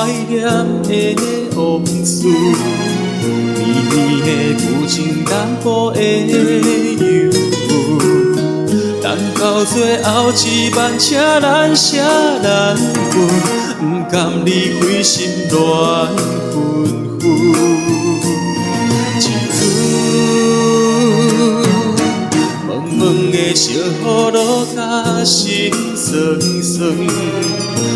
怀念的往事，绵绵的旧情淡薄的忧郁。等到最后一班车，咱写咱份，不甘离开，心乱纷纷。一阵蒙蒙的小雨落，甲心酸酸。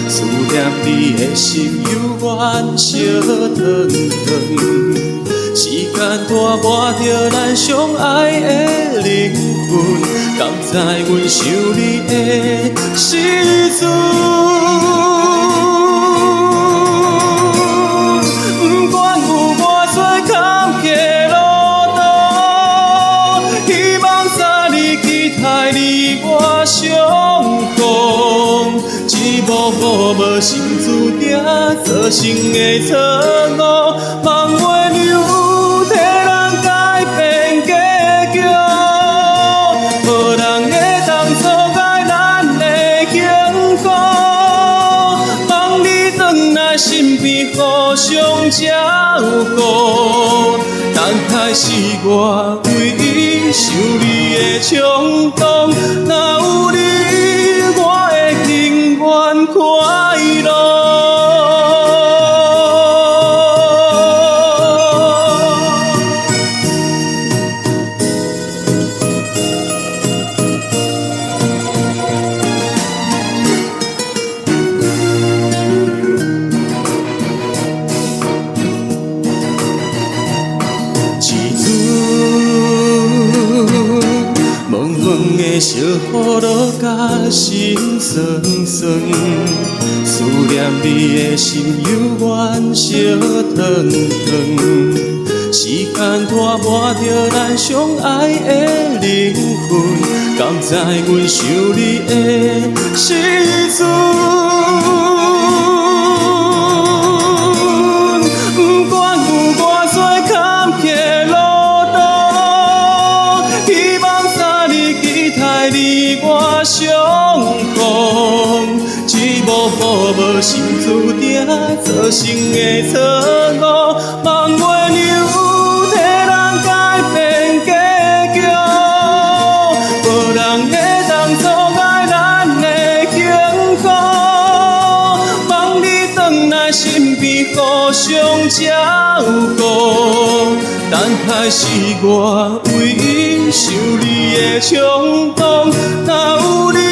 思念你的心犹原烧烫烫。时间拖磨着咱相爱的灵魂，敢知阮想你的时阵，不管有偌多坎坷路途，希望早日期待你我相逢。一幕幕无心注定造成的错误，梦袂留替人改变结局，无人会当阻碍咱的幸福。望你转来身边，互相照顾。等待是我唯一想你的冲动，若有你，我会永远快乐。小雨落，甲心酸酸，思念你的心犹原烧烫烫。时间拖磨着咱相爱的灵魂，敢知阮想你的时阵，不管有偌多坎坷路途，希望早日期待你我相逢。一幕幕无心注定造成的错误，梦袂留替人改变结局，无人会当阻碍咱的幸福。望你转来身边，互相照顾。等待是我唯一想你的冲动，若有你。